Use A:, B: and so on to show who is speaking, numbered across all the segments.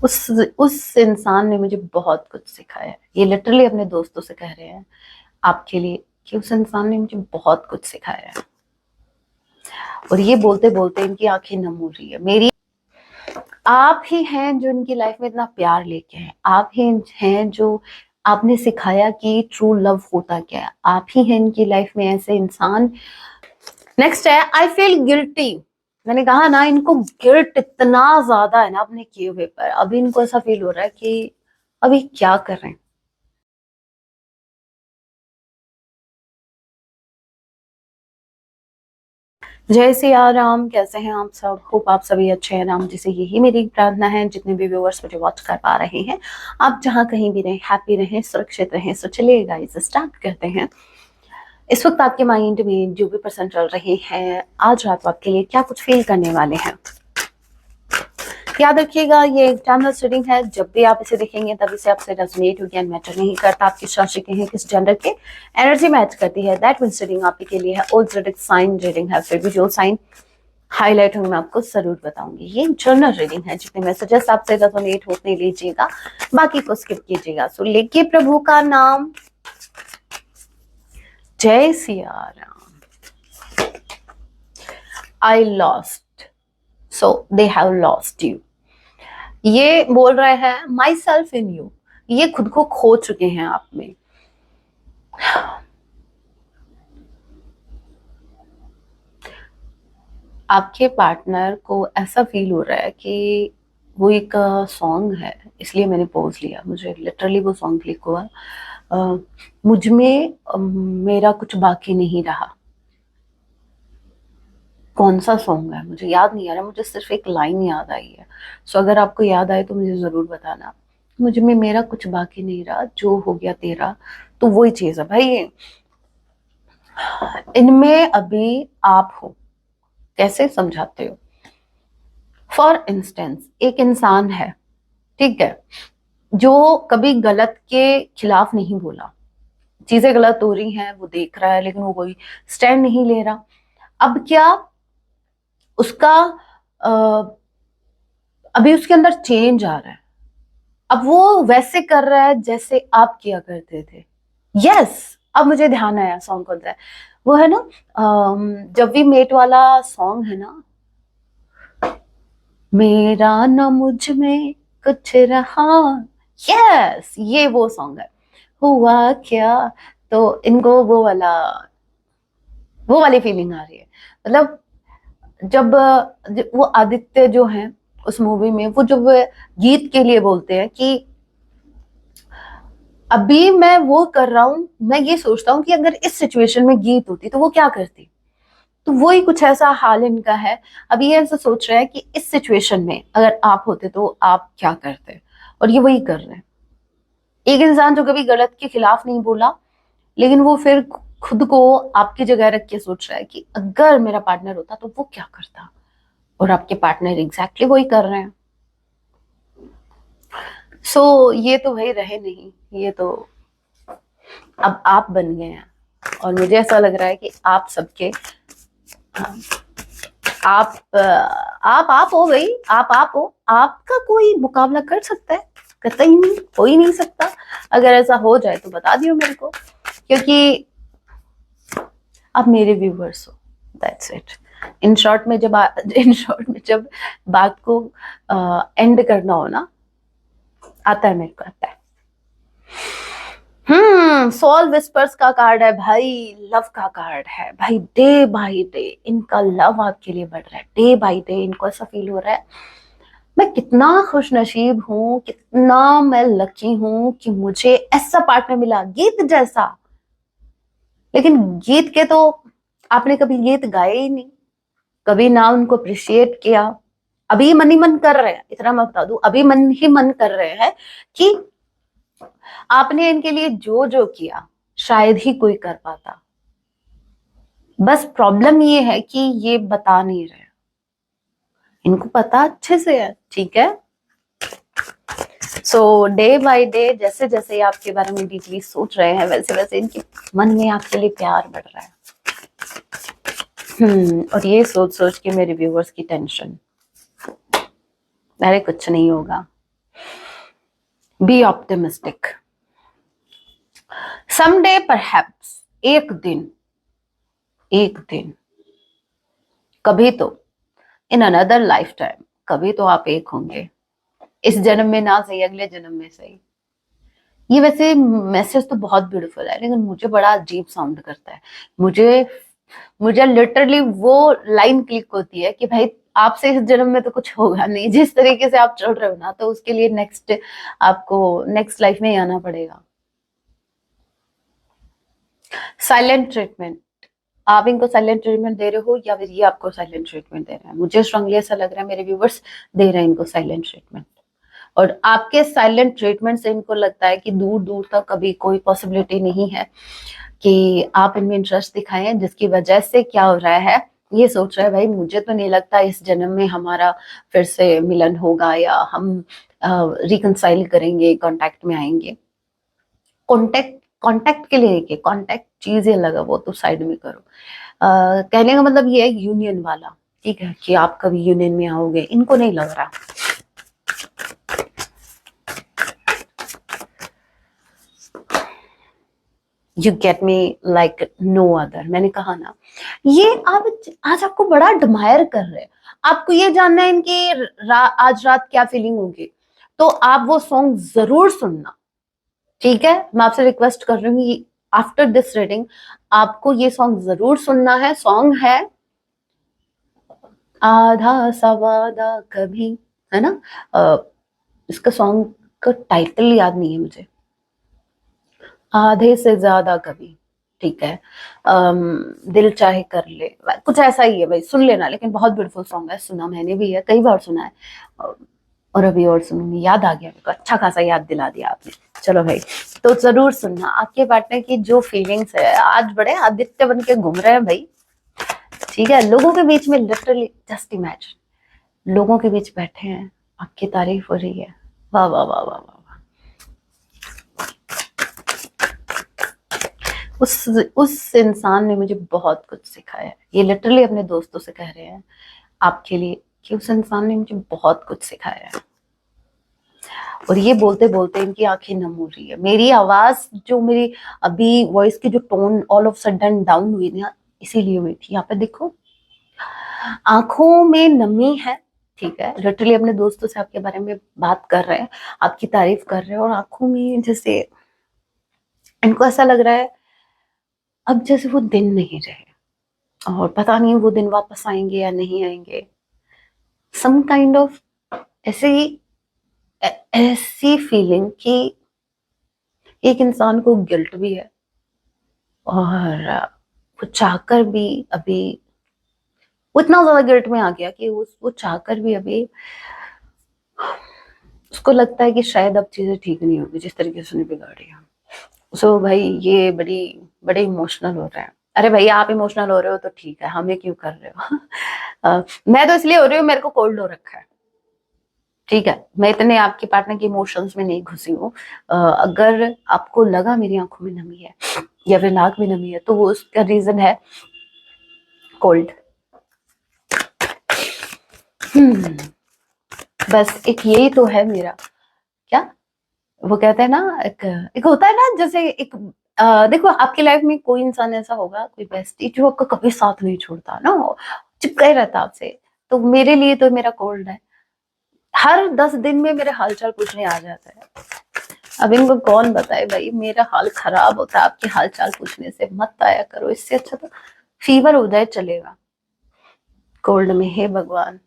A: उस इंसान ने मुझे बहुत कुछ सिखाया है। ये लिटरली अपने दोस्तों से कह रहे हैं आपके लिए कि उस इंसान ने मुझे बहुत कुछ सिखाया है। और ये बोलते बोलते इनकी आंखें नम हो रही है। मेरी आप ही हैं जो इनकी लाइफ में इतना प्यार लेके हैं। आप ही हैं जो आपने सिखाया कि ट्रू लव होता क्या है। आप ही हैं इनकी लाइफ में ऐसे इंसान। नेक्स्ट है आई फील गिल्टी। मैंने कहा ना, इनको गिल्ट इतना ज्यादा है ना अपने किए हुए पर। अभी इनको ऐसा फील हो रहा है कि अभी क्या कर रहे हैं। जय सिया राम, कैसे हैं आप सब? होप आप सभी अच्छे हैं। राम जी से यही मेरी प्रार्थना है, जितने भी व्यूअर्स मुझे वॉच कर पा रहे हैं, आप जहां कहीं भी रहें, हैप्पी रहें, सुरक्षित रहें। सो चलिए गाइस स्टार्ट करते हैं। इस वक्त आपके माइंड में जो भी पर्सन चल रहे हैं, आज रात आपके लिए क्या कुछ फील करने वाले हैं। याद रखिएगा ये एक जनरल रीडिंग है। जब भी आप इसे देखेंगे तब इसे आपसे रेजोनेट होगी एंड मैटर नहीं करता आप किस राशि के हैं, किस जेंडर के। एनर्जी मैच करती है, दैट मींस रीडिंग आपके लिए है। ओल्ड ज़ोडिएक साइन रीडिंग है। फिर भी जो साइन हाईलाइट होंगे मैं आपको जरूर बताऊंगी। ये जनरल रीडिंग है, जितने मैसेजेस आपसे रेजोनेट होने लीजिएगा, बाकी को स्किप कीजिएगा। सो लेके प्रभु का नाम, जय Siya Ram. I lost so they have lost you. ये बोल रहे हैं माई सेल्फ इन यू। ये खुद को खो चुके हैं आप में। आपके पार्टनर को ऐसा फील हो रहा है कि वो एक सॉन्ग है, इसलिए मैंने पोज लिया। मुझे लिटरली वो सॉन्ग क्लिक हुआ। मुझ में मेरा कुछ बाकी नहीं रहा। कौन सा सॉन्ग है मुझे याद नहीं आ रहा, मुझे सिर्फ एक लाइन याद आई है। सो अगर आपको याद आए तो मुझे जरूर बताना। मुझ में मेरा कुछ बाकी नहीं रहा, जो हो गया तेरा। तो वही चीज है भाई, इनमें अभी आप हो। कैसे समझाते हो? फॉर इंस्टेंस एक इंसान है, ठीक है, जो कभी गलत के खिलाफ नहीं बोला। चीजें गलत हो रही हैं, वो देख रहा है, लेकिन वो कोई स्टैंड नहीं ले रहा। अब क्या उसका अभी उसके अंदर चेंज आ रहा है। अब वो वैसे कर रहा है जैसे आप किया करते थे। यस, अब मुझे ध्यान आया सॉन्ग कौन सा है। वो है ना, जब वी मेट वाला सॉन्ग है ना, मेरा न मुझ में कुछ रहा। यस, ये वो सॉन्ग है। हुआ क्या? तो इनको वो वाली फीलिंग आ रही है। मतलब जब वो आदित्य जो है उस मूवी में, वो जब गीत के लिए बोलते हैं कि अभी मैं वो कर रहा हूं, मैं ये सोचता हूं कि अगर इस सिचुएशन में गीत होती तो वो क्या करती। तो वही कुछ ऐसा हाल इनका है। अभी ये ऐसा सोच रहा है कि इस सिचुएशन में अगर आप होते तो आप क्या करते, और ये वही कर रहे हैं। एक इंसान जो कभी गलत के खिलाफ नहीं बोला, लेकिन वो फिर खुद को आपकी जगह रख के सोच रहा है कि अगर मेरा पार्टनर होता तो वो क्या करता। और आपके पार्टनर एग्जैक्टली वही कर रहे हैं। ये तो भाई रहे नहीं, ये तो अब आप बन गए हैं। और मुझे ऐसा लग रहा है कि आप सबके, आप हो गई, आप हो। आपका कोई मुकाबला कर सकता है? कतई नहीं, हो ही नहीं सकता। अगर ऐसा हो जाए तो बता दियो मेरे को, क्योंकि आप मेरे व्यूवर्स हो। That's it. इन शॉर्ट में जब बात को एंड करना हो ना, आता है, मेरे को आता है। सोल विस्पर्स का कार्ड है भाई, लव का कार्ड है भाई। डे बाय डे इनका लव आपके लिए बढ़ रहा है। डे बाय डे इनको ऐसा फील हो रहा है, मैं कितना खुश नसीब हूं, कितना मैं लकी हूं कि मुझे ऐसा पार्टनर मिला, गीत जैसा। लेकिन गीत के तो आपने कभी गीत गाए ही नहीं, कभी ना उनको अप्रिशिएट किया। अभी मन ही मन कर रहे हैं, इतना मैं बता दूं, अभी मन ही मन कर रहे हैं कि आपने इनके लिए जो जो किया शायद ही कोई कर पाता। बस प्रॉब्लम ये है कि ये बता नहीं रहे। इनको पता अच्छे से है, ठीक है। डे बाय डे जैसे जैसे आपके बारे में डीपली सोच रहे हैं, वैसे वैसे इनके मन में आपके लिए प्यार बढ़ रहा है। और ये सोच सोच के मेरे व्यूअर्स की टेंशन, अरे कुछ नहीं होगा, बी ऑप्टिमिस्टिक, समडे परहैप्स, एक दिन, एक दिन, कभी तो इन अनदर लाइफ टाइम, कभी तो आप एक होंगे, इस जन्म में ना सही अगले जन्म में सही। ये वैसे मैसेज तो बहुत ब्यूटीफुल है, लेकिन मुझे बड़ा अजीब साउंड करता है। मुझे मुझे लिटरली वो लाइन क्लिक होती है कि भाई आपसे इस जन्म में तो कुछ होगा नहीं, जिस तरीके से आप चल रहे हो ना, तो उसके लिए नेक्स्ट आपको नेक्स्ट लाइफ में ही आना पड़ेगा। साइलेंट ट्रीटमेंट, आप इनको साइलेंट ट्रीटमेंट दे रहे हो या फिर ये आपको साइलेंट ट्रीटमेंट दे रहे हैं? मुझे स्ट्रांगली ऐसा लग रहा है मेरे व्यूवर्स दे रहे हैं इनको साइलेंट ट्रीटमेंट, और आपके साइलेंट ट्रीटमेंट से इनको लगता है कि दूर दूर तक कभी कोई पॉसिबिलिटी नहीं है कि आप इनमें इंटरेस्ट दिखाएं, जिसकी वजह से क्या हो रहा है, ये सोच रहा है भाई मुझे तो नहीं लगता इस जन्म में हमारा फिर से मिलन होगा या हम रिकंसाइल करेंगे, कांटेक्ट में आएंगे। कांटेक्ट कांटेक्ट के लिए के कांटेक्ट चीज ही लगा, वो तो साइड में करो। कहने का मतलब ये है यूनियन वाला, ठीक है, कि आप कभी यूनियन में आओगे, इनको नहीं लग रहा। You get me like no other, मैंने कहा ना, ये आप आज आपको बड़ा एडमायर कर रहे हैं। आपको ये जानना है इनकी आज रात क्या फीलिंग होगी, तो आप वो सॉन्ग जरूर सुनना, ठीक है। मैं आपसे रिक्वेस्ट कर रही हूँ, आफ्टर दिस रीडिंग आपको ये सॉन्ग जरूर सुनना है। सॉन्ग है आधा सवादा कभी, है ना। इसका सॉन्ग का टाइटल याद नहीं है मुझे, आधे से ज्यादा कभी, ठीक है। दिल चाहे कर ले, कुछ ऐसा ही है भाई, सुन लेना। लेकिन बहुत ब्यूटीफुल सॉन्ग है, सुना मैंने भी है, कई बार सुना है, और अभी और सुनूंगी। याद आ गया मेरे को, अच्छा खासा याद दिला दिया आपने। चलो भाई, तो जरूर सुनना। आपके पार्टनर की जो फीलिंग्स है, आज बड़े आदित्य बन के घूम रहे हैं भाई, ठीक है। लोगों के बीच में, लिटरली जस्ट इमेजिन, लोगों के बीच बैठे हैं, आपकी तारीफ हो रही है, वाह वाह वाह वाह वाह। उस इंसान ने मुझे बहुत कुछ सिखाया है, ये लिटरली अपने दोस्तों से कह रहे हैं आपके लिए, कि उस इंसान ने मुझे बहुत कुछ सिखाया है। और ये बोलते बोलते इनकी आंखें नम हो रही है। मेरी आवाज जो, मेरी अभी वॉइस की जो tone all of sudden down हुई ना, इसीलिए हुई थी। यहाँ पे देखो, आंखों में नमी है, ठीक है। लिटरली अपने दोस्तों से आपके बारे में बात कर रहे हैं, आपकी तारीफ कर रहे हैं, और आंखों में जैसे इनको ऐसा लग रहा है अब जैसे वो दिन नहीं रहे, और पता नहीं वो दिन वापस आएंगे या नहीं आएंगे। सम काइंड ऑफ ऐसी ऐसी फीलिंग कि एक इंसान को गिल्ट भी है, और वो चाहकर भी अभी वो इतना ज्यादा गिल्ट में आ गया कि वो चाहकर भी अभी उसको लगता है कि शायद अब चीजें ठीक नहीं होगी जिस तरीके से उसने बिगाड़ी है। सो भाई ये बड़े इमोशनल हो रहे हैं। अरे भैया आप इमोशनल हो रहे हो तो ठीक है, हमें क्यों कर रहे हो? मैं तो इसलिए हो रही हूँ, मेरे को कोल्ड हो रखा है, ठीक है। मैं इतने आपके पार्टनर के इमोशंस में नहीं घुसी हूँ। अगर आपको लगा मेरी आंखों में नमी है या फिर नाक में नमी है, तो वो उसका रीजन है कोल्ड। बस एक यही तो है मेरा, क्या वो कहते हैं ना, एक होता है ना, जैसे एक देखो आपकी लाइफ में कोई इंसान ऐसा होगा, कोई बेस्टी जो आपका कभी साथ नहीं छोड़ता ना, चिपका ही रहता आपसे। तो मेरे लिए तो मेरा कोल्ड है, हर 10 दिन में मेरे हालचाल पूछने आ जाता है। अब इनको कौन बताए भाई, मेरा हाल खराब होता है आपके हालचाल पूछने से, मत आया करो। इससे अच्छा तो फीवर हो जाए चलेगा, कोल्ड में, हे भगवान।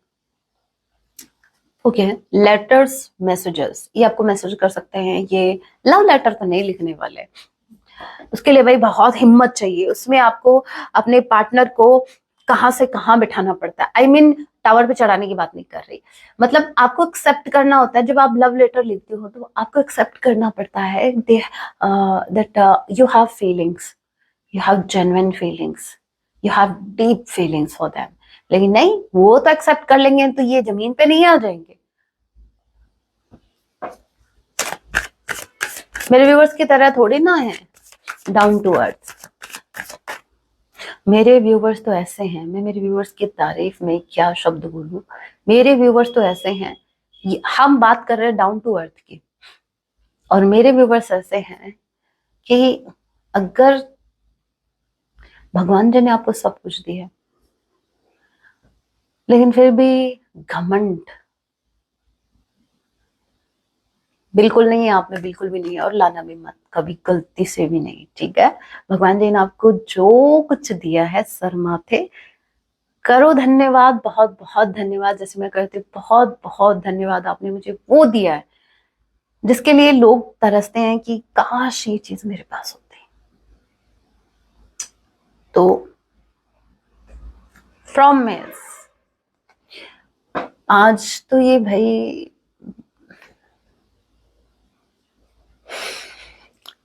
A: ओके, लेटर्स मैसेजेस, ये आपको मैसेज कर सकते हैं। ये लव लेटर तो नहीं लिखने वाले, उसके लिए भाई बहुत हिम्मत चाहिए। उसमें आपको अपने पार्टनर को कहाँ से कहाँ बिठाना पड़ता है। आई मीन टावर पे चढ़ाने की बात नहीं कर रही, मतलब आपको एक्सेप्ट करना होता है। जब आप लव लेटर लिखते हो तो आपको एक्सेप्ट करना पड़ता है that you have feelings, you have genuine feelings, you have deep feelings for them. लेकिन नहीं, वो तो एक्सेप्ट कर लेंगे तो ये जमीन पे नहीं आ जाएंगे। मेरे व्यूवर्स की तरह थोड़ी ना है डाउन टू अर्थ। मेरे व्यूवर्स तो ऐसे हैं, मैं मेरे व्यूवर्स की तारीफ में क्या शब्द बोलूं। मेरे व्यूवर्स तो ऐसे हैं हम बात कर रहे हैं डाउन टू अर्थ की, और मेरे व्यूवर्स ऐसे हैं कि अगर भगवान जी ने आपको सब कुछ दिया लेकिन फिर भी घमंड बिल्कुल नहीं है आप में, बिल्कुल भी नहीं है, और लाना भी मत कभी, गलती से भी नहीं, ठीक है। भगवान जी ने आपको जो कुछ दिया है सर माथे करो धन्यवाद, बहुत बहुत धन्यवाद, जैसे मैं करती हूँ, बहुत बहुत धन्यवाद, आपने मुझे वो दिया है जिसके लिए लोग तरसते हैं कि काश ये चीज मेरे पास होती। तो प्रॉमिस, आज तो ये भाई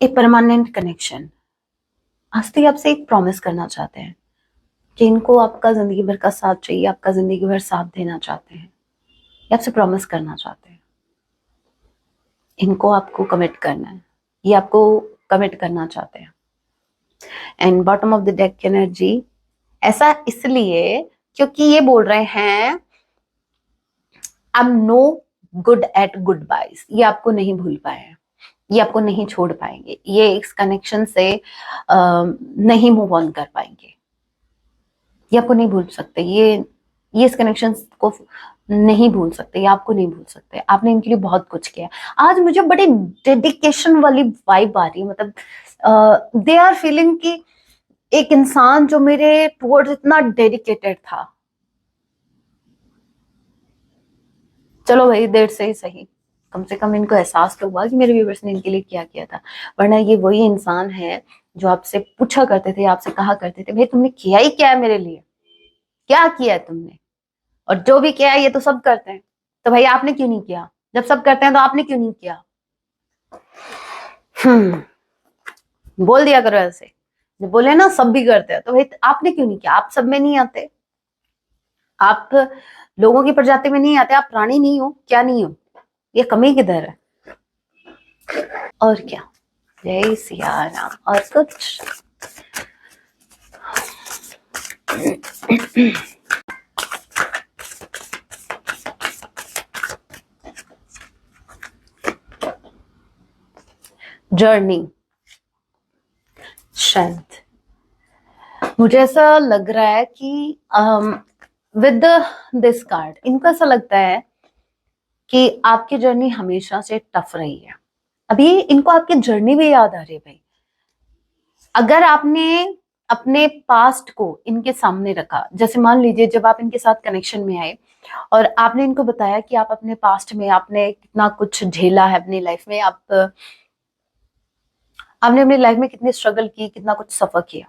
A: एक परमानेंट कनेक्शन, आज तो ये आपसे एक प्रॉमिस करना चाहते हैं कि इनको आपका जिंदगी भर का साथ चाहिए, आपका जिंदगी भर साथ देना चाहते हैं, ये आपसे प्रॉमिस करना चाहते हैं, इनको आपको कमिट करना है, ये आपको कमिट करना चाहते हैं। And bottom of the deck energy ऐसा इसलिए क्योंकि ये बोल रहे हैं I am no good at goodbyes, ये आपको नहीं भूल पाए हैं, ये आपको नहीं छोड़ पाएंगे, ये इस कनेक्शन से नहीं मूव ऑन कर पाएंगे, ये आपको नहीं भूल सकते, ये इस कनेक्शन को नहीं भूल सकते, ये आपको नहीं भूल सकते, आपने इनके लिए बहुत कुछ किया। आज मुझे बड़ी डेडिकेशन वाली वाइब आ रही है, मतलब दे आर फीलिंग कि एक इंसान जो मेरे टुवर्ड्स इतना डेडिकेटेड था, चलो भाई देर से ही सही, कम से कम इनको एहसास तो हुआ कि मेरे व्यूवर्स ने इनके लिए क्या किया था। वरना ये वही इंसान है जो आपसे पूछा करते थे, आपसे कहा करते थे भाई तुमने किया ही क्या है मेरे लिए, क्या किया है तुमने, और जो भी किया है ये तो सब करते हैं, तो भाई आपने क्यों नहीं किया, जब सब करते हैं तो आपने क्यों नहीं किया। बोल दिया करो ऐसे, जब बोले ना सब भी करते हैं तो भाई आपने क्यों नहीं किया, आप सब में नहीं आते, आप लोगों की प्रजाति में नहीं आते, आप प्राणी नहीं हो, क्या नहीं हो, ये कमी किधर है। और क्या, जय सिया राम, और कुछ जर्नी, स्ट्रेंथ, मुझे ऐसा लग रहा है कि विद दिस कार्ड इनको ऐसा लगता है कि आपकी जर्नी हमेशा से टफ रही है। अभी इनको आपकी जर्नी भी याद आ रही है भाई, अगर आपने अपने पास्ट को इनके सामने रखा, जैसे मान लीजिए जब आप इनके साथ कनेक्शन में आए और आपने इनको बताया कि आप अपने पास्ट में आपने कितना कुछ झेला है अपनी लाइफ में, आपने अपनी लाइफ में कितनी स्ट्रगल की, कितना कुछ सफर किया,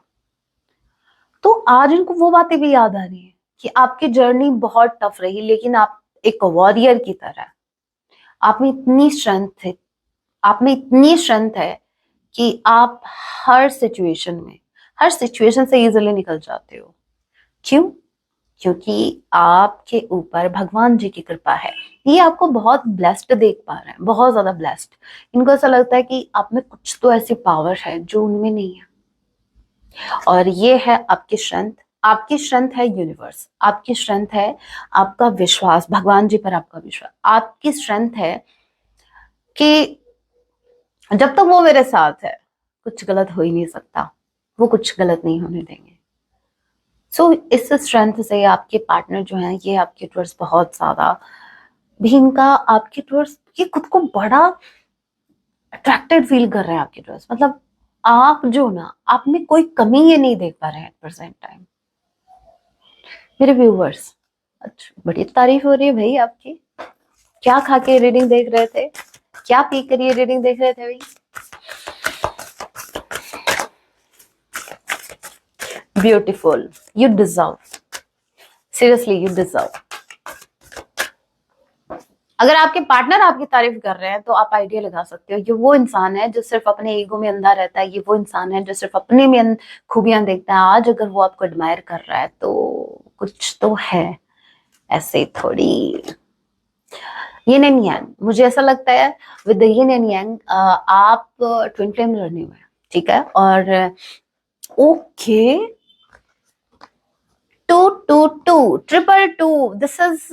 A: तो आज इनको वो बातें भी याद आ रही है कि आपकी जर्नी बहुत टफ रही, लेकिन आप एक वॉरियर की तरह, आप में इतनी स्ट्रेंथ है, आप में इतनी स्ट्रेंथ है कि आप हर सिचुएशन से इजीली निकल जाते हो। क्यों? क्योंकि आपके ऊपर भगवान जी की कृपा है, ये आपको बहुत ब्लेस्ड देख पा रहे हैं, बहुत ज्यादा ब्लेस्ड। इनको ऐसा लगता है कि आप में कुछ तो ऐसी पावर है जो उनमें नहीं है, और ये है आपकी स्ट्रेंथ। आपकी स्ट्रेंथ है यूनिवर्स, आपकी स्ट्रेंथ है आपका विश्वास, भगवान जी पर आपका विश्वास, आपकी स्ट्रेंथ है कि जब तक वो मेरे साथ है कुछ गलत हो ही नहीं सकता, वो कुछ गलत नहीं होने देंगे। सो इस स्ट्रेंथ से आपके पार्टनर जो हैं ये आपके टुवर्ड्स बहुत ज्यादा भी, इनका आपके टुवर्ड्स ये खुद को बड़ा अट्रैक्टेड फील कर रहे हैं आपके टुवर्ड्स, मतलब आप जो ना, आप में कोई कमी ये नहीं देख पा रहे हैं प्रेजेंट टाइम। मेरे व्यूवर्स, अच्छा बड़ी तारीफ हो रही है भाई आपकी, क्या खा के रीडिंग देख रहे थे, क्या पी कर ये रीडिंग देख रहे थे भाई। Beautiful, you deserve, seriously you deserve. अगर आपके पार्टनर आपकी तारीफ कर रहे हैं तो आप आइडिया लगा सकते हो, ये वो इंसान है जो सिर्फ अपने ईगो में अंधा रहता है, ये वो इंसान है जो सिर्फ अपने में खूबियां देखता है। आज अगर वो आपको एडमायर कर रहा है तो कुछ तो है, ऐसे थोड़ी। यिन एंड यांग, मुझे ऐसा लगता है विद यिन एंड यांग आप ट्विन फ्लेम लड़ने में, ठीक है। और okay, 2 2 2 triple 2, this is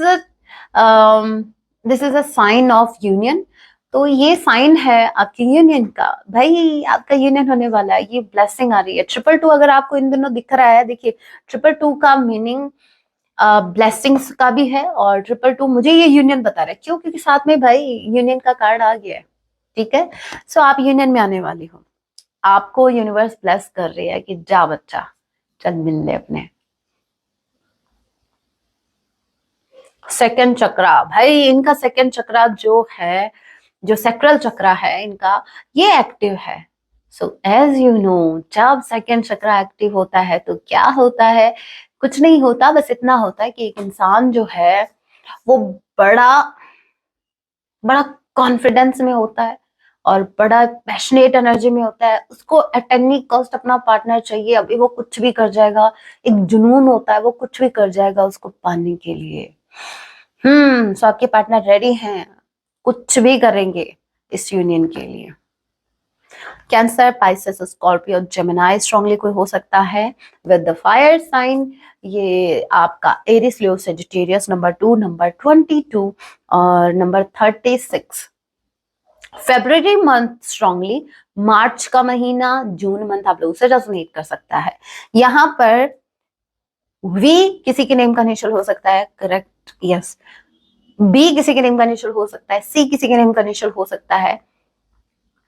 A: this is a sign of union. तो ये साइन है आपकी यूनियन का, भाई आपका यूनियन होने वाला है, ये ब्लेसिंग आ रही है। ट्रिपल टू अगर आपको इन दिनों दिख रहा है, देखिए ट्रिपल टू का मीनिंग ब्लेसिंग्स का भी है, और ट्रिपल टू मुझे ये यूनियन बता रहा है, क्यों? क्योंकि साथ में भाई यूनियन का कार्ड आ गया है, ठीक है। सो आप यूनियन में आने वाली हो, आपको यूनिवर्स ब्लेस कर रही है कि जा बच्चा, चल मिल ले अपने। सेकंड चक्रा, भाई इनका सेकंड चक्रा जो है, जो सेक्रल चक्रा है इनका, ये एक्टिव है। सो एज यू नो, जब सेकंड चक्रा एक्टिव होता है तो क्या होता है? कुछ नहीं होता, बस इतना होता है कि एक इंसान जो है वो बड़ा बड़ा कॉन्फिडेंस में होता है और बड़ा पैशनेट एनर्जी में होता है। उसको एट एनी कॉस्ट अपना पार्टनर चाहिए, अभी वो कुछ भी कर जाएगा। एक जुनून होता है, वो कुछ भी कर जाएगा उसको पाने के लिए। सो आपके पार्टनर रेडी हैं, कुछ भी करेंगे इस यूनियन के लिए। Cancer, Pisces, Scorpio, Gemini strongly कोई हो सकता है विद द फायर साइन। ये आपका Aries, Leo, Sagittarius, number 2, number 22 और number 36। February month strongly, March का महीना, जून मंथ आप लोगों से रेजोनेट कर सकता है। यहाँ पर वी किसी के नेम का इनिशियल हो सकता है, करेक्ट, यस। बी किसी के नेम का इनिशियल हो सकता है, सी किसी के नेम का इनिशियल हो सकता है,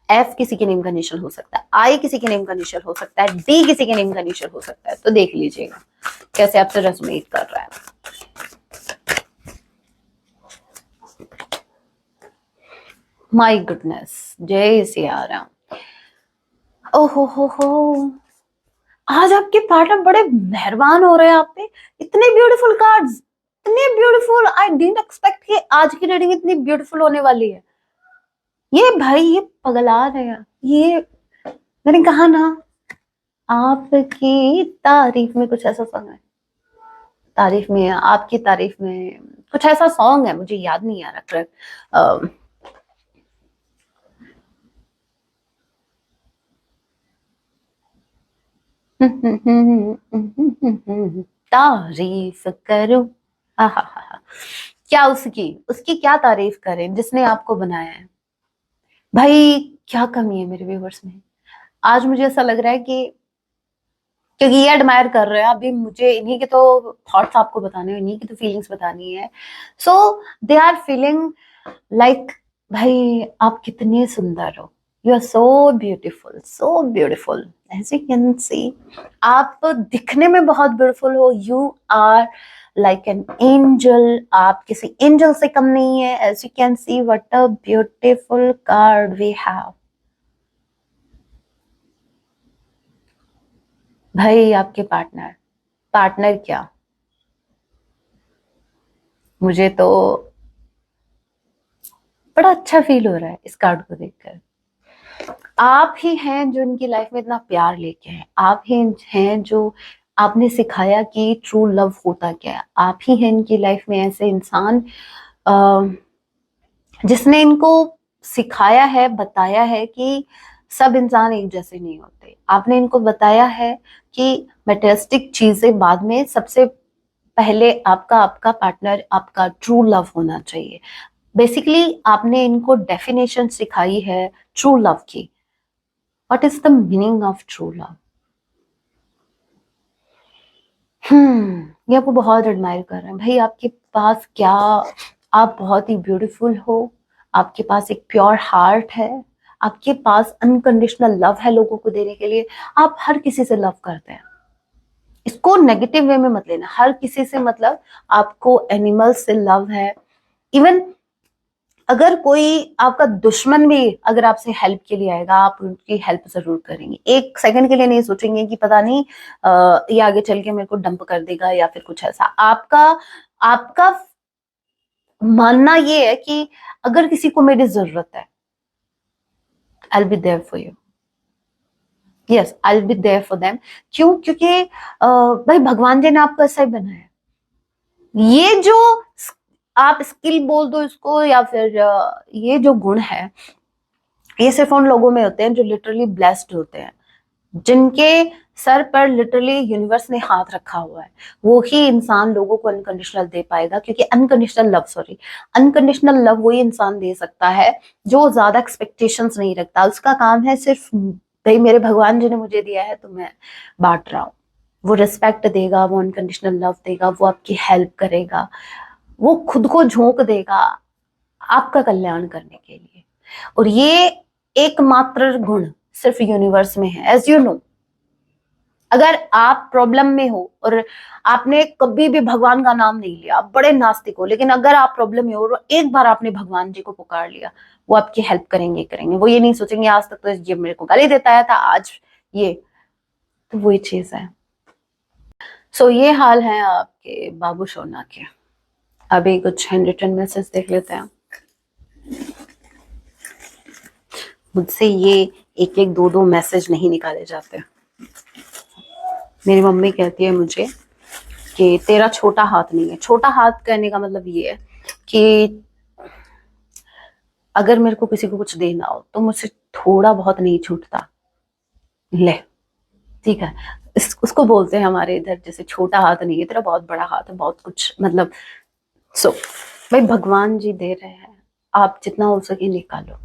A: एफ किसी के नेम का इनिशियल हो सकता है, आई किसी के नेम का इनिशियल हो सकता है, डी किसी के नेम का इनिशियल हो सकता है। तो देख लीजिएगा कैसे आपसे रेजोनेट कर रहा है। माय गुडनेस, जय सिया राम। ओहो हो, आज आपके पार्टनर बड़े मेहरबान हो रहे हैं आप पे। इतने ब्यूटीफुल कार्ड्स, इतने ब्यूटीफुल, आई डिडंट एक्सपेक्ट कि आज की रीडिंग इतनी ब्यूटीफुल होने वाली है। ये भाई ये पगला रहे हैं, ये मैंने कहा ना, आपकी तारीफ में कुछ ऐसा सॉन्ग है, तारीफ में, आपकी तारीफ में कुछ ऐसा सॉन्ग है, मुझे याद नहीं आ रहा करेक्ट। तारीफ करो, आहा, क्या उसकी उसकी क्या तारीफ करें जिसने आपको बनाया है। भाई क्या कमी है मेरे व्यूवर्स में? आज मुझे ऐसा लग रहा है कि क्योंकि ये एडमायर कर रहे हैं, अभी मुझे इन्हीं के तो थॉट्स आपको बताने हैं, इन्हीं की तो फीलिंग्स बतानी है। So they are feeling like, भाई आप कितने सुंदर हो, you are so beautiful, as you can see. आप दिखने में बहुत ब्यूटिफुल हो, you are like an angel, आप किसी एंजल से कम नहीं है। As you can see what a beautiful card we have. भाई आपके पार्टनर, पार्टनर क्या, मुझे तो बड़ा अच्छा फील हो रहा है इस कार्ड को देखकर। आप ही हैं जो इनकी लाइफ में इतना प्यार लेके हैं, आप ही हैं जो आपने सिखाया कि ट्रू लव होता क्या है। आप ही हैं इनकी लाइफ में ऐसे इंसान जिसने इनको सिखाया है, बताया है कि सब इंसान एक जैसे नहीं होते। आपने इनको बताया है कि मटेरियलिस्टिक चीजें बाद में, सबसे पहले आपका आपका पार्टनर आपका ट्रू लव होना चाहिए। बेसिकली आपने इनको डेफिनेशन सिखाई है ट्रू लव की। What is the meaning of true love? ये आपको बहुत एडमायर कर रहे हैं भाई। आपके पास क्या, आप बहुत ही ब्यूटीफुल हो, आपके पास एक प्योर हार्ट है, आपके पास अनकंडीशनल लव है लोगों को देने के लिए। आप हर किसी से लव करते हैं, इसको नेगेटिव वे में मत लेना। हर किसी से मतलब आपको एनिमल से लव है। इवन अगर कोई आपका दुश्मन भी अगर आपसे हेल्प के लिए आएगा, आप उनकी हेल्प जरूर करेंगे। एक सेकंड के लिए नहीं सोचेंगे कि पता नहीं ये आगे चल के मेरे को डंप कर देगा या फिर कुछ ऐसा। आपका आपका मानना ये है कि अगर किसी को मेरी जरूरत है, I will be there for you. Yes, I will be there for them. क्यों? क्योंकि भाई भगवान जी ने आपको ऐसा ही बनाया है। ये जो आप स्किल बोल दो इसको या फिर ये जो गुण है, ये सिर्फ उन लोगों में होते हैं जो लिटरली ब्लेस्ड होते हैं। जिनके सर पर लिटरली यूनिवर्स ने हाथ रखा हुआ है, वो ही इंसान लोगों को अनकंडीशनल दे पाएगा। क्योंकि अनकंडीशनल लव वही इंसान दे सकता है जो ज्यादा एक्सपेक्टेशंस नहीं रखता। उसका काम है सिर्फ, भाई मेरे भगवान जी ने मुझे दिया है तो मैं बांट रहा हूँ। वो रिस्पेक्ट देगा, वो अनकंडीशनल लव देगा, वो आपकी हेल्प करेगा, वो खुद को झोंक देगा आपका कल्याण करने के लिए। और ये एकमात्र गुण सिर्फ यूनिवर्स में है। एज यू नो, अगर आप प्रॉब्लम में हो और आपने कभी भी भगवान का नाम नहीं लिया, आप बड़े नास्तिक हो, लेकिन अगर आप प्रॉब्लम में हो और एक बार आपने भगवान जी को पुकार लिया, वो आपकी हेल्प करेंगे करेंगे। वो ये नहीं सोचेंगे आज तक तो ये मेरे को गाली देता है था, आज ये, तो वही चीज है। सो ये हाल है आपके बाबू सोना के। अभी कुछ हैंड रिटन मैसेज देख लेते हैं। मुझसे ये एक एक दो दो मैसेज नहीं निकाले जाते। मेरी मम्मी कहती है मुझे कि तेरा छोटा हाथ नहीं है। छोटा हाथ कहने का मतलब ये है कि अगर मेरे को किसी को कुछ देना हो तो मुझसे थोड़ा बहुत नहीं छूटता, ले, ठीक है। उसको बोलते हैं हमारे इधर जैसे छोटा हाथ नहीं है, तेरा बहुत बड़ा हाथ है, बहुत कुछ मतलब। सो भाई भगवान जी दे रहे हैं, आप जितना हो सके निकालो।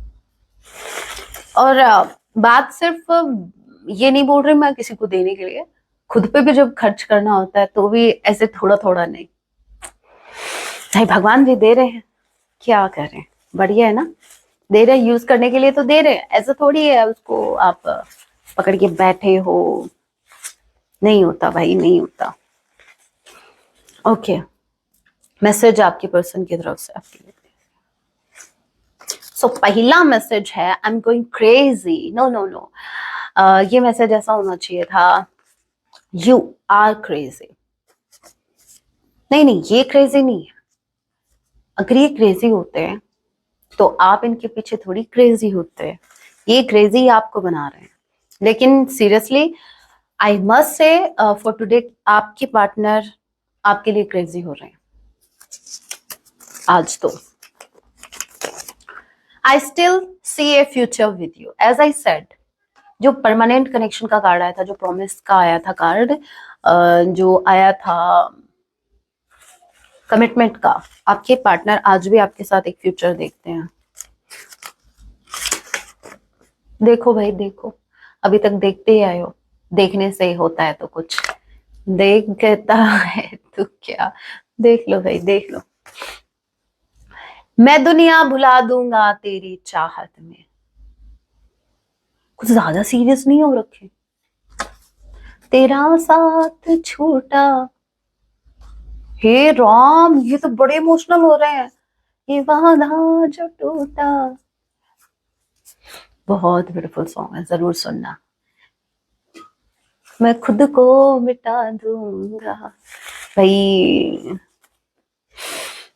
A: और बात सिर्फ ये नहीं बोल रही मैं किसी को देने के लिए, खुद पे भी जब खर्च करना होता है तो भी ऐसे थोड़ा थोड़ा नहीं। भाई भगवान जी दे रहे हैं, क्या करें, बढ़िया है ना। दे रहे यूज करने के लिए तो दे रहे हैं, ऐसा थोड़ी है उसको आप पकड़ के बैठे हो। नहीं होता भाई, नहीं होता। ओके, मैसेज आपकी पर्सन की तरफ से आपके लिए। सो पहला मैसेज है, I am going crazy. No no no, ये मैसेज ऐसा होना चाहिए था, यू आर क्रेजी। नहीं नहीं, ये क्रेजी नहीं है। अगर ये क्रेजी होते हैं तो आप इनके पीछे थोड़ी क्रेजी होते हैं, ये क्रेजी आपको बना रहे हैं। लेकिन seriously I must say for today आपके पार्टनर आपके लिए क्रेजी हो रहे हैं आज तो। I still see a future with you. As I said, जो परमानेंट कनेक्शन का कार्ड आया था, जो प्रॉमिस का आया था कार्ड, जो आया था कमिटमेंट का, आपके पार्टनर आज भी आपके साथ एक फ्यूचर देखते हैं। देखो भाई देखो, अभी तक देखते ही आए हो, देखने से ही होता है तो कुछ, देखता है तो क्या। देख लो भाई देख लो। मैं दुनिया भुला दूंगा तेरी चाहत में। कुछ ज्यादा सीरियस नहीं हो रखे। तेरा साथ छूटा, हे राम, ये तो बड़े इमोशनल हो रहे हैं। ये वादा जो टूटा, बहुत ब्यूटीफुल सॉन्ग है, जरूर सुनना। मैं खुद को मिटा दूंगा। भाई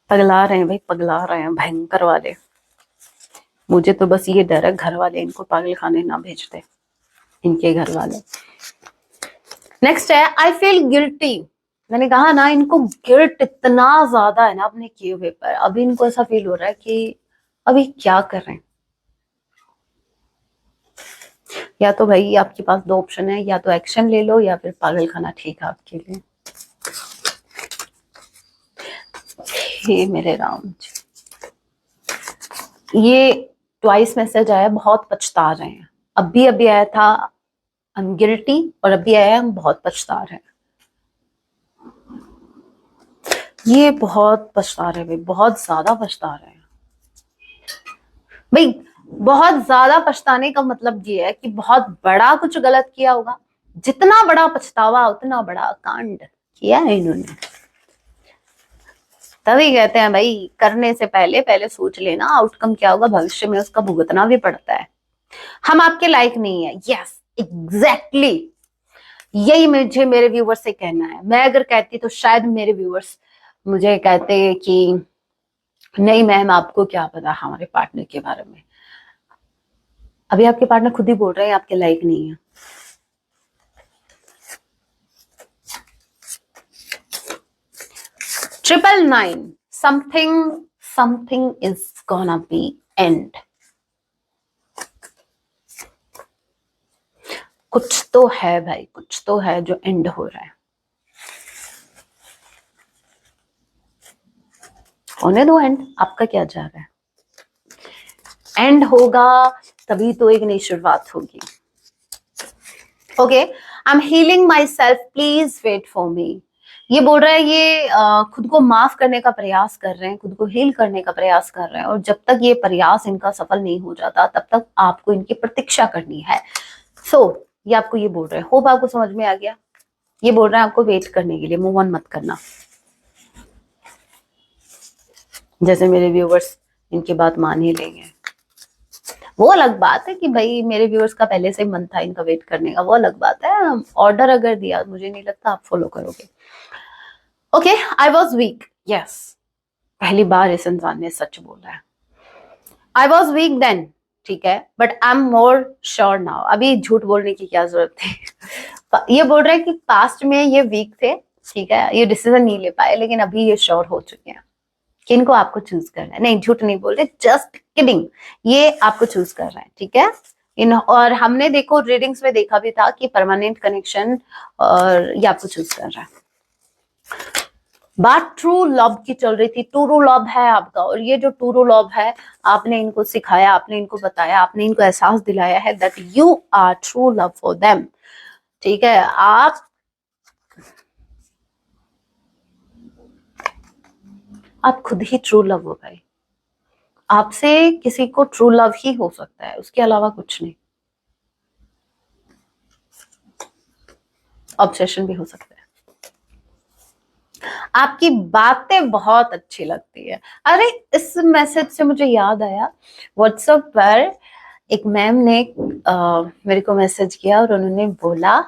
A: पगला रहे हैं, भाई पगला रहे हैं भयंकर वाले। मुझे तो बस ये डर है घर वाले इनको पागल खाने ना भेज दे, इनके घर वाले। नेक्स्ट है, आई फील गिल्टी। मैंने कहा ना, इनको गिल्ट इतना ज्यादा है ना अपने किए हुए पर। अभी इनको ऐसा फील हो रहा है कि अभी क्या कर रहे हैं। या तो भाई आपके पास दो ऑप्शन है, या तो एक्शन ले लो या फिर पागल खाना ठीक है आपके लिए। हे मेरे राम जी, ये ट्वाइस मैसेज आया, बहुत पछता रहे हैं। अभी आया था आई एम गिल्टी, और अभी आया हम बहुत पछता रहे हैं। ये बहुत पछता रहे हैं भाई, बहुत ज्यादा पछता रहे हैं भाई। बहुत ज्यादा पछताने का मतलब ये है कि बहुत बड़ा कुछ गलत किया होगा। जितना बड़ा पछतावा उतना बड़ा कांड किया है इन्होंने। तभी कहते हैं भाई, करने से पहले पहले सोच लेना आउटकम क्या होगा, भविष्य में उसका भुगतना भी पड़ता है। हम आपके लायक नहीं है। यस एग्जैक्टली, यही मुझे मेरे व्यूवर्स से कहना है। मैं अगर कहती तो शायद मेरे व्यूवर्स मुझे कहते कि नहीं मैम, आपको क्या पता हमारे पार्टनर के बारे में। अभी आपके पार्टनर खुद ही बोल रहे हैं आपके लायक नहीं है। Triple nine, something is gonna be and. कुछ तो है भाई, कुछ तो है जो एंड हो रहा है। होने दो एंड, आपका क्या जा रहा है? एंड होगा तभी तो एक नई शुरुआत होगी। Okay, I am healing myself, please wait for me. ये बोल रहा है ये खुद को माफ करने का प्रयास कर रहे हैं, खुद को हील करने का प्रयास कर रहे हैं, और जब तक ये प्रयास इनका सफल नहीं हो जाता तब तक आपको इनकी प्रतीक्षा करनी है। सो ये आपको ये बोल रहे हैं, होप आपको समझ में आ गया। ये बोल रहे हैं आपको वेट करने के लिए, मूव ऑन मत करना। जैसे मेरे व्यूवर्स इनकी बात मान ही लेंगे, वो अलग बात है कि भाई मेरे व्यूअर्स का पहले से मन था इनका वेट करने का, वो अलग बात है। ऑर्डर अगर दिया, मुझे नहीं लगता आप फॉलो करोगे। Okay, I was weak, yes, पहली बार इस इंसान ने सच बोला है। आई वॉज वीक देन, ठीक है, but I am more sure now. अभी झूठ बोलने की क्या जरूरत थी। ये बोल रहा है कि पास्ट में ये वीक थे, ठीक है, ये डिसीजन नहीं ले पाए, लेकिन अभी ये श्योर हो चुके हैं कि इनको आपको चूज करना है। नहीं, झूठ नहीं बोल रहे, जस्ट किडिंग, ये आपको चूज कर रहे हैं, ठीक है। और हमने देखो रीडिंग्स में देखा भी था कि परमानेंट कनेक्शन, और ये आपको चूज कर रहा है। बात ट्रू लव की चल रही थी, ट्रू लव है आपका, और ये जो ट्रू लव है आपने इनको सिखाया, आपने इनको बताया, आपने इनको एहसास दिलाया है that you are true love for them, ठीक है। आप खुद ही ट्रू लव हो भाई। आपसे किसी को ट्रू लव ही हो सकता है, उसके अलावा कुछ नहीं। ऑब्सेशन भी हो सकता है। आपकी बातें बहुत अच्छी लगती है। अरे, इस मैसेज से मुझे याद आया, व्हाट्सएप पर एक मैम ने मेरे को मैसेज किया और उन्होंने बोला,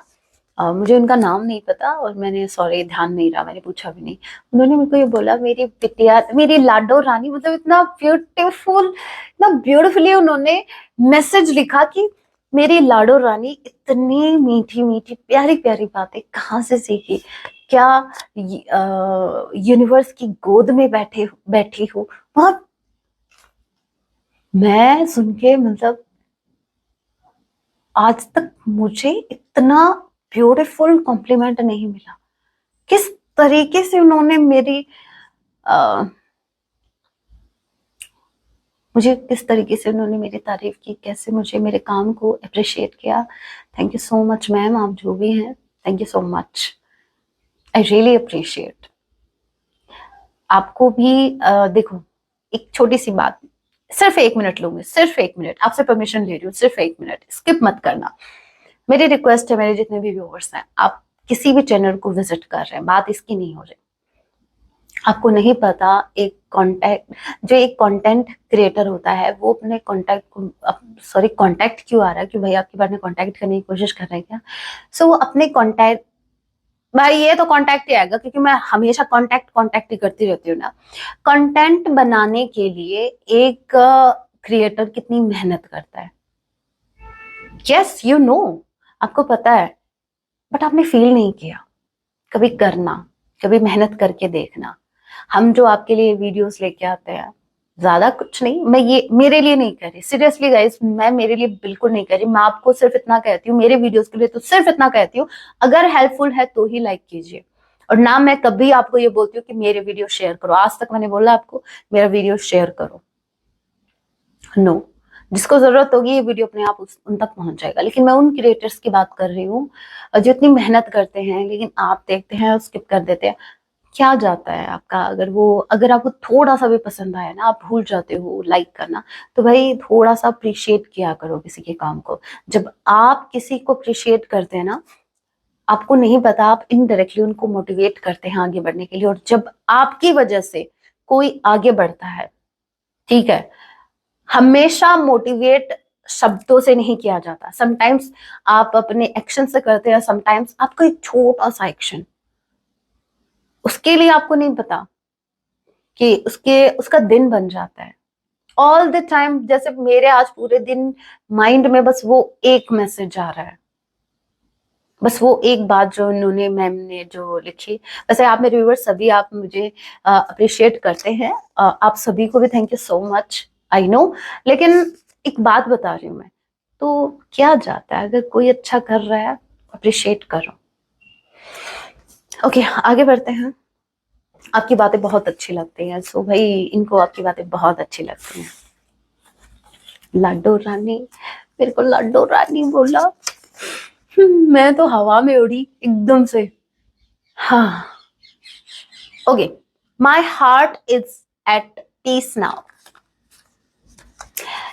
A: मुझे उनका नाम नहीं पता और मैंने सॉरी ध्यान नहीं रहा, मैंने पूछा भी नहीं। उन्होंने मेरे को ये बोला, मेरी बिटिया, मेरी लाडो रानी, मतलब इतना ब्यूटीफुल, इतना ब्यूटीफुली उन्होंने मैसेज लिखा कि मेरी लाडो रानी, इतनी मीठी मीठी प्यारी प्यारी बातें कहाँ से सीखी, क्या यूनिवर्स की गोद में बैठी हो। और मैं सुन के, मतलब आज तक मुझे इतना ब्यूटीफुल कॉम्प्लीमेंट नहीं मिला। किस तरीके से उन्होंने मुझे किस तरीके से उन्होंने मेरी तारीफ की, कैसे मुझे मेरे काम को अप्रिशिएट किया। Thank you so much ma'am, आप जो भी हैं, thank you so much, I really appreciate. आपको भी देखो, एक छोटी सी बात, सिर्फ 1 मिनट लूंगी, सिर्फ 1 मिनट, आपसे परमिशन ले रही हूँ, सिर्फ 1 मिनट, स्किप मत करना। मेरी रिक्वेस्ट है, मेरे जितने भी व्यूअर्स हैं, आप किसी भी चैनल को विजिट कर रहे हैं, बात इसकी नहीं हो रही, आपको नहीं पता एक कंटेंट क्रिएटर होता है, वो अपने कांटेक्ट क्यों आ रहा है, कि भाई आपके बारे में कांटेक्ट करने की कोशिश कर रहे हैं क्या। सो वो अपने कांटेक्ट, भाई ये तो कांटेक्ट ही आएगा, क्योंकि मैं हमेशा कांटेक्ट ही करती रहती हूँ ना। कंटेंट बनाने के लिए एक क्रिएटर कितनी मेहनत करता है, यस यू नो, आपको पता है, बट आपने फील नहीं किया। कभी करना, कभी मेहनत करके देखना। हम जो आपके लिए वीडियोस लेके आते हैं, ज्यादा कुछ नहीं, मैं ये मेरे लिए नहीं कर रही, सीरियसली गाइस, मैं मेरे लिए बिल्कुल नहीं कर रही। मैं आपको सिर्फ इतना कहती हूँ, मेरे वीडियोस के लिए तो सिर्फ इतना कहती हूँ, अगर हेल्पफुल है तो ही लाइक कीजिए। और ना मैं कभी आपको ये बोलती हूँ कि मेरे वीडियो शेयर करो, आज तक मैंने बोला आपको मेरा वीडियो शेयर करो, नो। जिसको जरूरत होगी ये वीडियो अपने आप उन तक पहुंच जाएगा। लेकिन मैं उन क्रिएटर्स की बात कर रही हूँ जो इतनी मेहनत करते हैं, लेकिन आप देखते हैं और स्किप कर देते हैं। क्या जाता है आपका, अगर आपको थोड़ा सा भी पसंद आया ना, आप भूल जाते हो लाइक करना। तो भाई थोड़ा सा अप्रिशिएट किया करो किसी के काम को। जब आप किसी को अप्रिशिएट करते हैं ना, आपको नहीं पता, आप इनडायरेक्टली उनको मोटिवेट करते हैं आगे बढ़ने के लिए। और जब आपकी वजह से कोई आगे बढ़ता है, ठीक है, हमेशा मोटिवेट शब्दों से नहीं किया जाता। समटाइम्स आप अपने एक्शन से करते हैं, समटाइम्स आपका एक छोटा सा एक्शन, उसके लिए आपको नहीं पता कि उसका दिन बन जाता है। ऑल द टाइम, जैसे मेरे आज पूरे दिन माइंड में बस वो एक मैसेज आ रहा है, बस वो एक बात जो उन्होंने, मैम ने जो लिखी। वैसे आप मेरे व्यूअर्स सभी, आप मुझे अप्रिशिएट करते हैं, आप सभी को भी thank you so much, I know. लेकिन एक बात बता रही हूँ मैं, तो क्या जाता है, अगर कोई अच्छा कर रहा है अप्रिशिएट करो। ओके, आगे बढ़ते हैं। आपकी बातें बहुत अच्छी लगती हैं, सो भाई इनको आपकी बातें बहुत अच्छी लगती हैं। लाडो रानी, मेरे को लाडो रानी बोला, मैं तो हवा में उड़ी एकदम से। हाँ, okay, my heart is at peace now.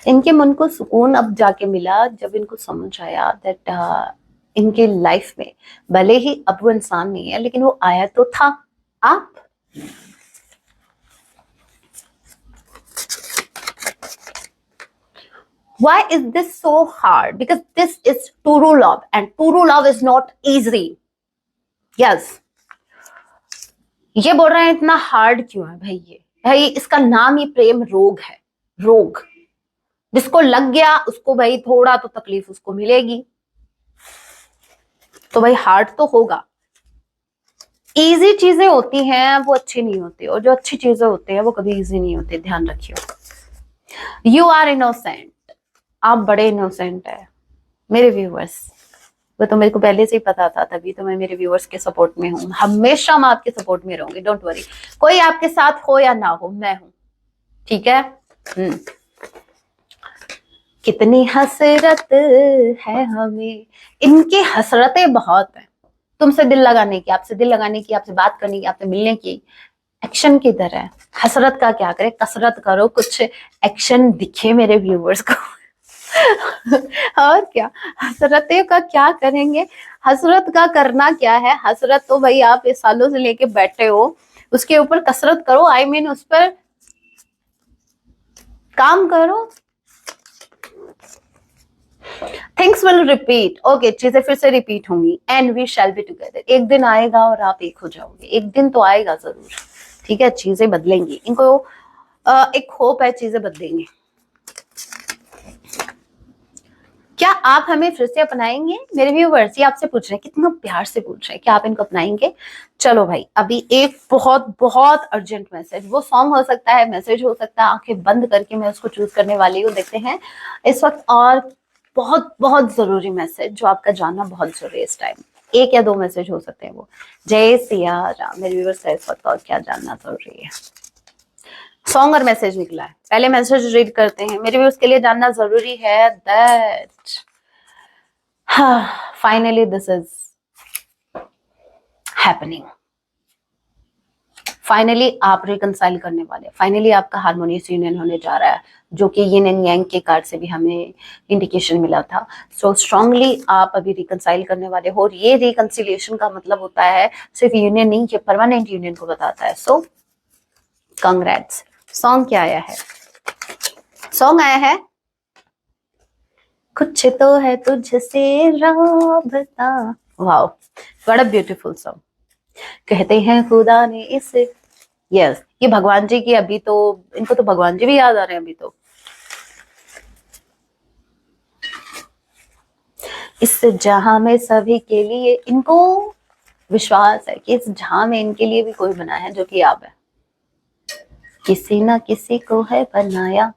A: इनके मन को सुकून अब जाके मिला जब इनको समझ आया दैट इनके लाइफ में भले ही अब वो इंसान नहीं है लेकिन वो आया तो था। आप why is this so hard? Because this is true love and true love is not easy. Yes, ये बोल रहे हैं इतना हार्ड क्यों है भाई? ये भाई इसका नाम ही प्रेम रोग है। रोग जिसको लग गया उसको भाई थोड़ा तो तकलीफ उसको मिलेगी, तो भाई हार्ड तो होगा। इजी चीजें होती हैं वो अच्छी नहीं होती, और जो अच्छी चीजें होती हैं वो कभी इजी नहीं होती, ध्यान रखियो। यू आर इनोसेंट, आप बड़े इनोसेंट है मेरे व्यूअर्स। वो तो मेरे को पहले से ही पता था, तभी तो मैं मेरे व्यूअर्स के सपोर्ट में हूँ। हमेशा मैं आपके सपोर्ट में रहूंगी, डोंट वरी। कोई आपके साथ हो या ना हो, मैं हूं, ठीक है। कितनी हसरत है हमें, इनकी हसरतें बहुत है तुमसे दिल लगाने की, आपसे दिल लगाने की, आपसे बात करने की, आपसे मिलने की। एक्शन की तरह हसरत का क्या करे, कसरत करो, कुछ एक्शन दिखे मेरे व्यूअर्स को। और क्या, हसरतें का क्या करेंगे, हसरत का करना क्या है। हसरत तो भाई आप इस सालों से लेके बैठे हो, उसके ऊपर कसरत करो, आई मीन उस पर काम करो। थिंग्स विल रिपीट, ओके, चीजें फिर से रिपीट होंगी, and we shall be together. एक दिन आएगा और आप एक हो जाओगे, एक दिन तो आएगा जरूर, ठीक है। चीजें बदलेंगी, इनको एक होप है चीजें बदलेंगी। क्या आप हमें फिर से अपनाएंगे? मेरे व्यूअर्स ये आपसे पूछ रहे हैं, कितना प्यार से पूछ रहे हैं कि आप इनको अपनाएंगे। चलो भाई, अभी एक बहुत बहुत अर्जेंट मैसेज, वो सॉन्ग हो सकता है, मैसेज हो सकता है, आंखें बंद करके मैं उसको चूज करने वाली हूँ, देखते हैं इस वक्त। और बहुत बहुत जरूरी मैसेज जो आपका जानना बहुत जरूरी है इस टाइम। एक या दो मैसेज हो सकते हैं वो। जय सिया राम, मेरे व्यूअर्स का इस वक्त और क्या जानना जरूरी है। सॉन्ग और मैसेज निकला है, पहले मैसेज रीड करते हैं। मेरे व्यूअर्स के लिए जानना जरूरी है that finally this is happening. Finally आप रिकंसाइल करने वाले, फाइनली आपका हार्मोनियस यूनियन होने जा रहा है, जो कि यिन एंड यांग के कार्ड से भी हमें इंडिकेशन मिला था। सो स्ट्रांगली आप अभी रिकंसाइल करने वाले हो, और ये रिकंसिलिएशन का मतलब होता है सिर्फ यूनियन नहीं, ये परमानेंट यूनियन को बताता है। सो कांग्रेट्स। सॉन्ग क्या आया है? सॉन्ग आया है कुछ तो है तुझसे राबता। Wow, what a beautiful song. कहते हैं खुदा ने इसे, यस, ये भगवान जी की, अभी तो इनको तो भगवान जी भी याद आ रहे हैं अभी तो। इस जहां में सभी के लिए, इनको विश्वास है कि इस जहां में इनके लिए भी कोई बना है जो कि आप है, किसी ना किसी को है बनाया।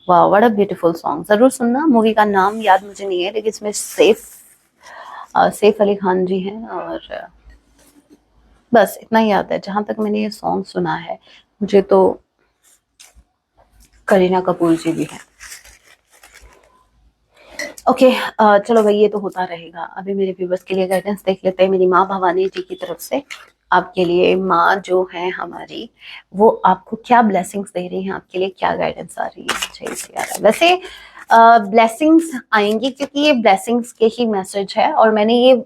A: वाह, व्हाट अ ब्यूटीफुल सॉन्ग, जरूर सुनना। मूवी का नाम याद मुझे नहीं है, लेकिन इसमें सैफ अली खान जी हैं, और बस इतना ही याद है जहां तक मैंने ये सॉन्ग सुना है। मुझे तो करीना कपूर जी भी हैं। ओके, चलो भाई, ये तो होता रहेगा। अभी मेरे व्यूवर्स के लिए गाइडेंस देख लेते हैं मेरी माँ भवानी जी की तरफ से। आपके लिए माँ जो है हमारी, वो आपको क्या ब्लेसिंग्स दे रही हैं, आपके लिए क्या गाइडेंस आ रही है। जय सिया राम। वैसे ब्लेसिंग्स आएंगी क्योंकि ये ब्लेसिंग्स के ही मैसेज है, और मैंने ये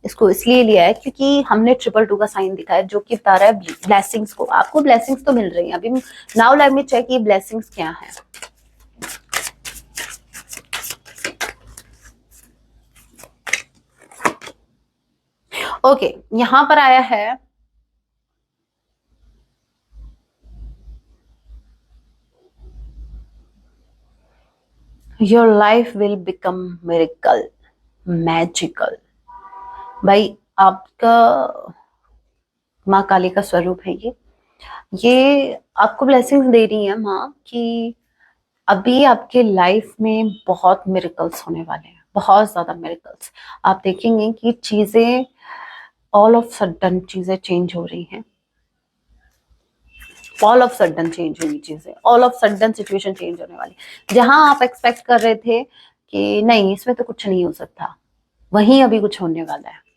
A: इसको इसलिए लिया है क्योंकि हमने 222 का साइन दिखा है जो कि बता रहा है ब्लेसिंग्स को। आपको ब्लेसिंग्स तो मिल रही है अभी। नाउ लेट मी चेक ये ब्लेसिंग्स क्या है। ओके, यहां पर आया है your life will become miracle, magical. भाई आपका माँ काली का स्वरूप है ये आपको ब्लेसिंग्स दे रही है माँ कि अभी आपके लाइफ में बहुत मिरेकल्स होने वाले हैं, बहुत ज्यादा मिरेकल्स। आप देखेंगे कि चीजें ऑल ऑफ सडन चीजें चेंज हो रही हैं, ऑल ऑफ सडन चेंज हुई चीजें, all of sudden situation change होने वाली। जहां आप एक्सपेक्ट कर रहे थे कि नहीं इसमें तो कुछ नहीं हो सकता, वहीं अभी कुछ होने वाला है।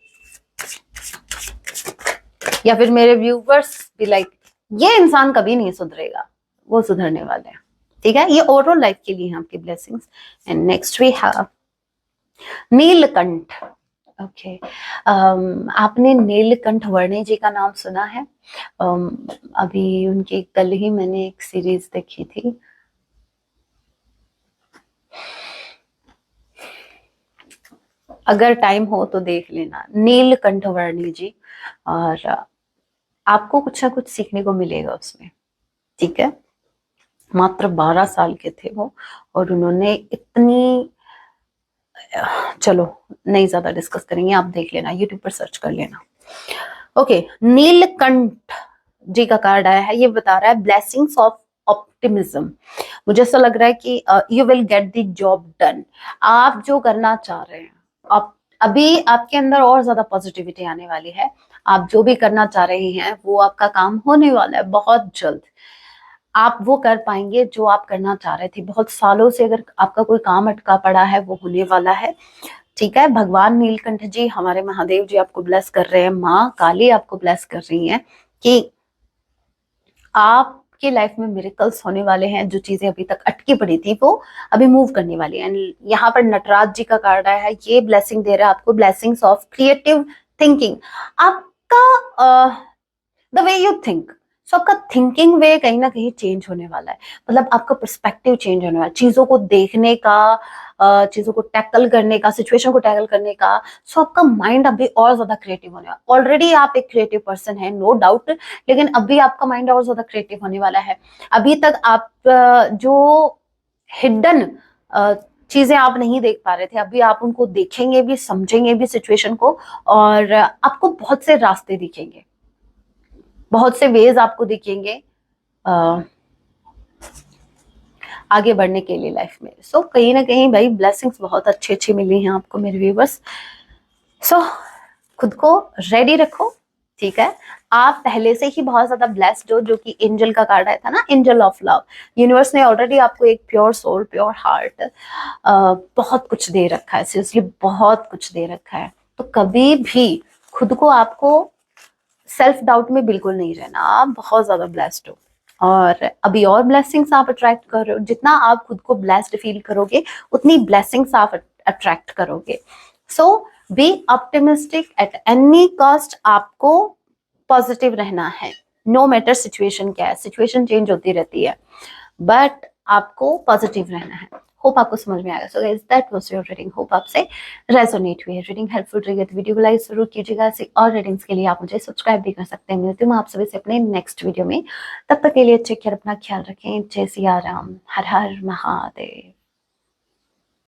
A: या फिर मेरे व्यूवर्स भी लाइक ये इंसान कभी नहीं सुधरेगा, वो सुधरने वाले हैं। ठीक है, ये ओवरऑल लाइफ के लिए हैं आपकी blessings. And next we have Neelkanth. ओके, आपने नीलकंठ वर्णी जी का नाम सुना है? अभी उनकी कल ही मैंने एक सीरीज देखी थी। अगर टाइम हो तो देख लेना, नीलकंठ वर्णी जी, और आपको कुछ ना कुछ सीखने को मिलेगा उसमें। ठीक है, मात्र 12 साल के थे वो, और उन्होंने इतनी, चलो नहीं ज्यादा डिस्कस करेंगे, आप देख लेना, यूट्यूब पर सर्च कर लेना। ओके, नीलकंठ जी का कार्ड आया है, ये बता रहा है ब्लेसिंग्स ऑफ ऑप्टिमिज्म। मुझे ऐसा लग रहा है कि you will get the job done. आप जो करना चाह रहे हैं, आप अभी आपके अंदर और ज्यादा पॉजिटिविटी आने वाली है। आप जो भी करना चाह रहे हैं वो आपका काम होने वाला है बहुत जल्द। आप वो कर पाएंगे जो आप करना चाह रहे थे बहुत सालों से। अगर आपका कोई काम अटका पड़ा है वो होने वाला है। ठीक है, भगवान नीलकंठ जी, हमारे महादेव जी आपको ब्लेस कर रहे हैं, माँ काली आपको ब्लेस कर रही हैं कि आपके लाइफ में मिरेकल्स होने वाले हैं। जो चीजें अभी तक अटकी पड़ी थी वो अभी मूव करने वाली है। एंड यहाँ पर नटराज जी का कार्ड आया है, ये ब्लेसिंग दे रहा है आपको, ब्लेसिंग्स ऑफ क्रिएटिव थिंकिंग। आपका द वे यू थिंक, सो आपका थिंकिंग वे कहीं ना कहीं चेंज होने वाला है। मतलब आपका पर्सपेक्टिव चेंज होने वाला है, चीजों को देखने का, चीजों को टैकल करने का, सिचुएशन को टैकल करने का। सो आपका माइंड अभी और ज्यादा क्रिएटिव होने वाला है। ऑलरेडी आप एक क्रिएटिव पर्सन है, नो डाउट, लेकिन अभी आपका माइंड और ज्यादा क्रिएटिव होने वाला है। अभी तक आप जो हिडन चीजें आप नहीं देख पा रहे थे, अभी आप उनको देखेंगे भी, समझेंगे भी सिचुएशन को, और आपको बहुत से रास्ते दिखेंगे, बहुत से वेज आपको दिखेंगे आगे बढ़ने के लिए लाइफ में। सो कहीं ना कहीं भाई ब्लेसिंग्स बहुत अच्छी अच्छी मिली हैं आपको मेरे व्यूवर्स। सो खुद को रेडी रखो। ठीक है, आप पहले से ही बहुत ज्यादा ब्लेस्ड हो, जो कि एंजल का कार्ड आया था ना, एंजल ऑफ लव। यूनिवर्स ने ऑलरेडी आपको एक प्योर सोल, प्योर हार्ट, बहुत कुछ दे रखा है, सीरियसली बहुत कुछ दे रखा है। तो कभी भी खुद को, आपको सेल्फ डाउट में बिल्कुल नहीं रहना, आप बहुत ज्यादा ब्लेस्ड हो। और अभी और ब्लेसिंग्स आप अट्रैक्ट कर रहे हो। जितना आप खुद को ब्लेस्ड फील करोगे उतनी ब्लेसिंग्स आप अट्रैक्ट करोगे। So be optimistic at any cost. आपको पॉजिटिव रहना है, नो मैटर सिचुएशन क्या है, सिचुएशन चेंज होती रहती है, बट आपको पॉजिटिव रहना है। होप आपको समझ में आएगा। So guys, that was your reading. Hope आपसे रेजोनेट हुई है रीडिंग, हेल्पफुल रही तो वीडियो को लाइक जरूर कीजिएगा। ऐसी और रीडिंग्स के लिए आप मुझे सब्सक्राइब भी कर सकते हैं। मिलती हूँ आप सभी से अपने नेक्स्ट वीडियो में। तब तक के लिए टेक केयर, अपना ख्याल रखें। जय सिया राम, हर हर महादेव।